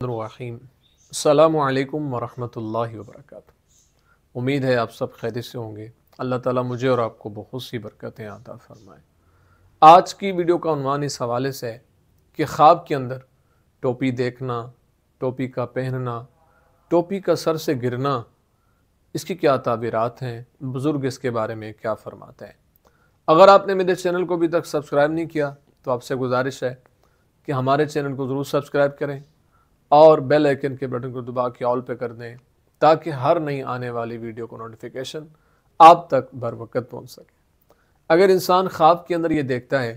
الرحیم السلام علیکم ورحمۃ اللہ وبرکاتہ۔ امید ہے آپ سب خیریت سے ہوں گے۔ اللہ تعالیٰ مجھے اور آپ کو بہت سی برکتیں عطا فرمائے۔ آج کی ویڈیو کا عنوان اس حوالے سے ہے کہ خواب کے اندر ٹوپی دیکھنا، ٹوپی کا پہننا، ٹوپی کا سر سے گرنا، اس کی کیا تعبیرات ہیں، بزرگ اس کے بارے میں کیا فرماتے ہیں۔ اگر آپ نے میرے چینل کو ابھی تک سبسکرائب نہیں کیا تو آپ سے گزارش ہے کہ ہمارے چینل کو ضرور سبسکرائب کریں اور بیل آئیکن کے بٹن کو دبا کے آل پہ کر دیں تاکہ ہر نئی آنے والی ویڈیو کو نوٹیفیکیشن آپ تک بر وقت پہنچ سکے۔ اگر انسان خواب کے اندر یہ دیکھتا ہے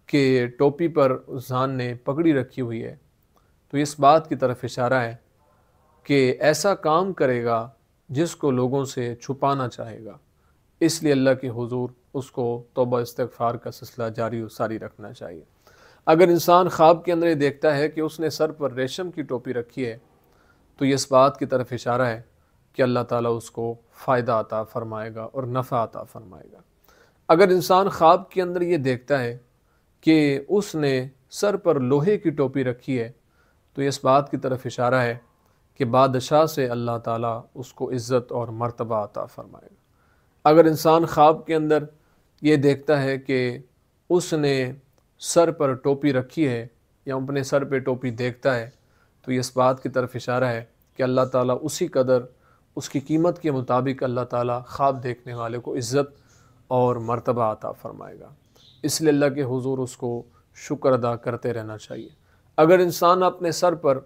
کہ ٹوپی پر انسان نے پگڑی رکھی ہوئی ہے تو اس بات کی طرف اشارہ ہے کہ ایسا کام کرے گا جس کو لوگوں سے چھپانا چاہے گا، اس لیے اللہ کے حضور اس کو توبہ استغفار کا سلسلہ جاری و ساری رکھنا چاہیے۔ اگر انسان خواب کے اندر یہ دیکھتا ہے کہ اس نے سر پر ریشم کی ٹوپی رکھی ہے تو یہ اس بات کی طرف اشارہ ہے کہ اللہ تعالیٰ اس کو فائدہ عطا فرمائے گا اور نفع عطا فرمائے گا۔ اگر انسان خواب کے اندر یہ دیکھتا ہے کہ اس نے سر پر لوہے کی ٹوپی رکھی ہے تو یہ اس بات کی طرف اشارہ ہے کہ بادشاہ سے اللہ تعالیٰ اس کو عزت اور مرتبہ عطا فرمائے گا۔ اگر انسان خواب کے اندر یہ دیکھتا ہے کہ اس نے سر پر ٹوپی رکھی ہے یا اپنے سر پہ ٹوپی دیکھتا ہے تو یہ اس بات کی طرف اشارہ ہے کہ اللہ تعالیٰ اسی قدر اس کی قیمت کے مطابق اللہ تعالیٰ خواب دیکھنے والے کو عزت اور مرتبہ عطا فرمائے گا۔ اس لیے اللہ کے حضور اس کو شکر ادا کرتے رہنا چاہیے۔ اگر انسان اپنے سر پر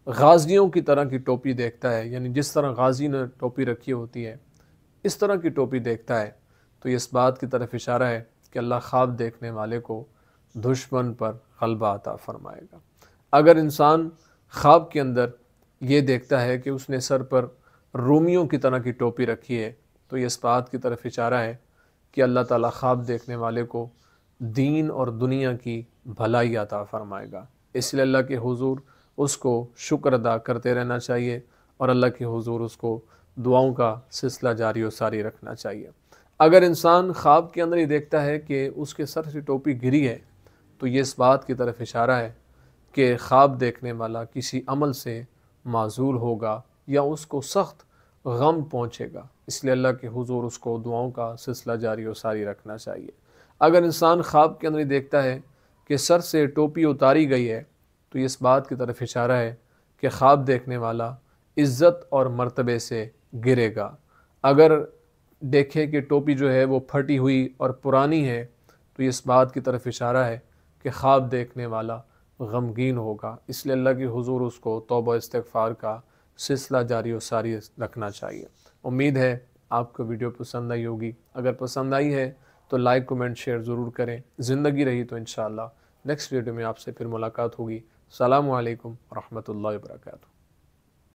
غازیوں کی طرح کی ٹوپی دیکھتا ہے، یعنی جس طرح غازی نے ٹوپی رکھی ہوتی ہے اس طرح کی ٹوپی دیکھتا ہے تو یہ اس بات کی طرف اشارہ ہے کہ اللہ خواب دیکھنے والے کو دشمن پر غلبہ عطا فرمائے گا۔ اگر انسان خواب کے اندر یہ دیکھتا ہے کہ اس نے سر پر رومیوں کی طرح کی ٹوپی رکھی ہے تو یہ اس بات کی طرف اشارہ ہے کہ اللہ تعالیٰ خواب دیکھنے والے کو دین اور دنیا کی بھلائی عطا فرمائے گا۔ اس لیے اللہ کے حضور اس کو شکر ادا کرتے رہنا چاہیے اور اللہ کے حضور اس کو دعاؤں کا سلسلہ جاری و ساری رکھنا چاہیے۔ اگر انسان خواب کے اندر یہ دیکھتا ہے کہ اس کے سر سے ٹوپی گری ہے تو یہ اس بات کی طرف اشارہ ہے کہ خواب دیکھنے والا کسی عمل سے معذور ہوگا یا اس کو سخت غم پہنچے گا، اس لیے اللہ کے حضور اس کو دعاؤں کا سلسلہ جاری و ساری رکھنا چاہیے۔ اگر انسان خواب کے اندر دیکھتا ہے کہ سر سے ٹوپی اتاری گئی ہے تو یہ اس بات کی طرف اشارہ ہے کہ خواب دیکھنے والا عزت اور مرتبے سے گرے گا۔ اگر دیکھے کہ ٹوپی جو ہے وہ پھٹی ہوئی اور پرانی ہے تو یہ اس بات کی طرف اشارہ ہے کہ خواب دیکھنے والا غمگین ہوگا، اس لیے اللہ کے حضور اس کو توبہ استغفار کا سلسلہ جاری و ساری رکھنا چاہیے۔ امید ہے آپ کو ویڈیو پسند آئی ہوگی۔ اگر پسند آئی ہے تو لائک، کمنٹ، شیئر ضرور کریں۔ زندگی رہی تو انشاءاللہ نیکسٹ ویڈیو میں آپ سے پھر ملاقات ہوگی۔ السلام علیکم ورحمۃ اللہ وبرکاتہ۔